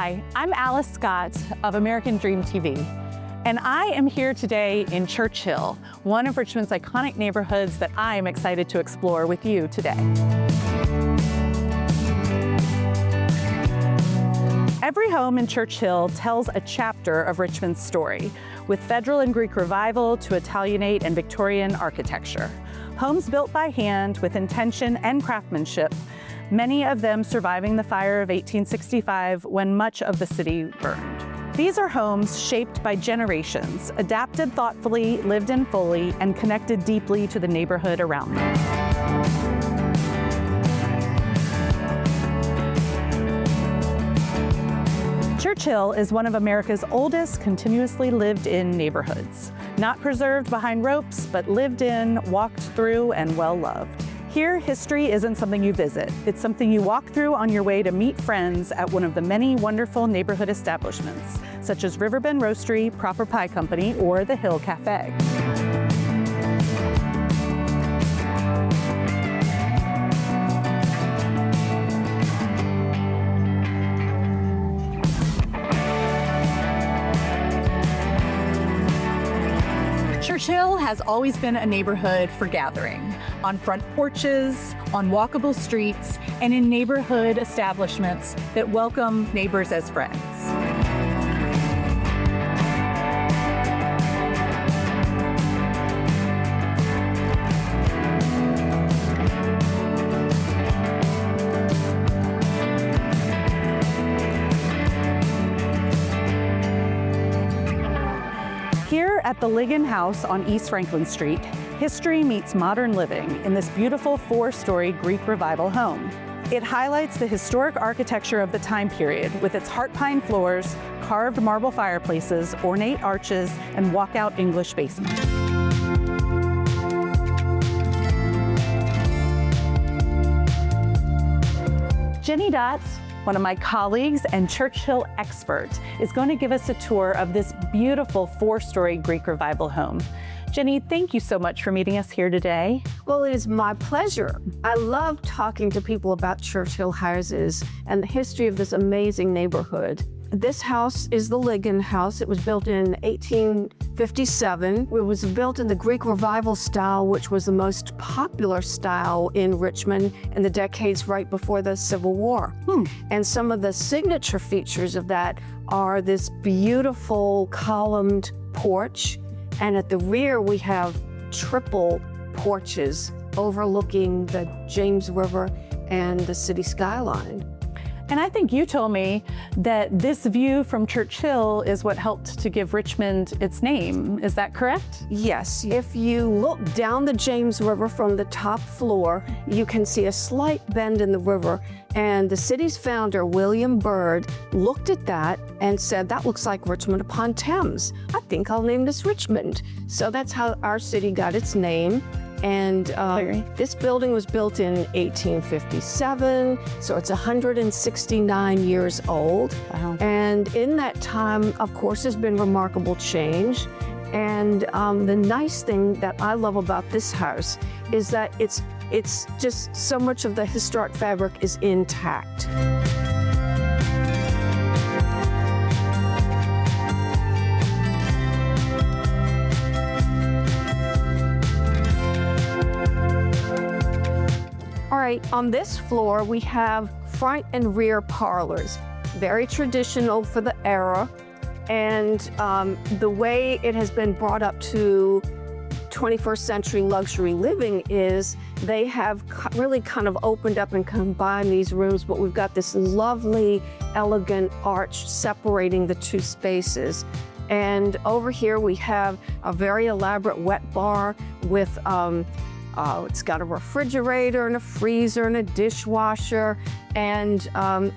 Hi, I'm Alice Scott of American Dream TV, and I am here today in Churchill, one of Richmond's iconic neighborhoods that I am excited to explore with you today. Every home in Churchill tells a chapter of Richmond's story, with Federal and Greek Revival to Italianate and Victorian architecture. Homes built by hand with intention and craftsmanship, many of them surviving the fire of 1865 when much of the city burned. These are homes shaped by generations, adapted thoughtfully, lived in fully, and connected deeply to the neighborhood around them. Churchill is one of America's oldest continuously lived-in neighborhoods. Not preserved behind ropes, but lived in, walked through, and well-loved. Here, history isn't something you visit. It's something you walk through on your way to meet friends at one of the many wonderful neighborhood establishments, such as Riverbend Roastery, Proper Pie Company, or the Hill Cafe. Churchill has always been a neighborhood for gathering, on front porches, on walkable streets, and in neighborhood establishments that welcome neighbors as friends. Here at the Ligon House on East Franklin Street, history meets modern living in this beautiful four-story Greek Revival home. It highlights the historic architecture of the time period with its heart pine floors, carved marble fireplaces, ornate arches, and walkout English basement. Jennie Dotts, one of my colleagues and Churchill expert, is going to give us a tour of this beautiful four-story Greek Revival home. Jennie, thank you so much for meeting us here today. Well, it is my pleasure. I love talking to people about Churchill houses and the history of this amazing neighborhood. This house is the Ligon House. It was built in 1857. It was built in the Greek Revival style, which was the most popular style in Richmond in the decades right before the Civil War. And some of the signature features of that are this beautiful columned porch, and at the rear we have triple porches overlooking the James River and the city skyline. And I think you told me that this view from Churchill is what helped to give Richmond its name. Is that correct? Yes. If you look down the James River from the top floor, you can see a slight bend in the river. And the city's founder, William Byrd, looked at that and said, that looks like Richmond upon Thames. I think I'll name this Richmond. So that's how our city got its name. And this building was built in 1857, so it's 169 years old. Wow. And in that time, of course, there's been remarkable change. And the nice thing that I love about this house is that it's just so much of the historic fabric is intact. All right, on this floor, we have front and rear parlors, very traditional for the era. And the way it has been brought up to 21st century luxury living is they have really kind of opened up and combined these rooms, but we've got this lovely, elegant arch separating the two spaces. And over here we have a very elaborate wet bar with it's got a refrigerator and a freezer and a dishwasher, and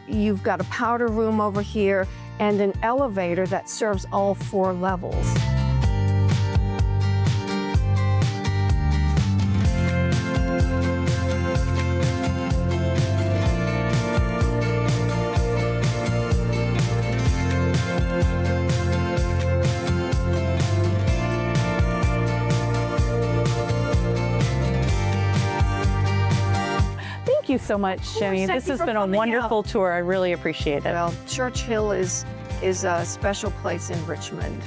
you've got a powder room over here and an elevator that serves all 4 levels. you so much, Jennie. thank This you has for been a coming wonderful tour. I really appreciate it. Well, Church Hill is a special place in Richmond.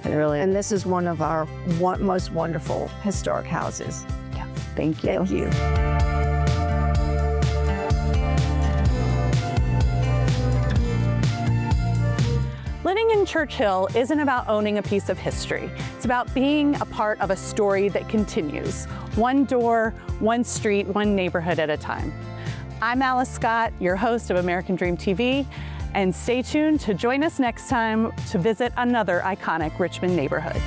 It really is. And this is one of our most wonderful historic houses. Yeah. Thank you. Thank you. Living in Church Hill isn't about owning a piece of history. It's about being a part of a story that continues, one door, one street, one neighborhood at a time. I'm Alice Scott, your host of American Dream TV, and stay tuned to join us next time to visit another iconic Richmond neighborhood.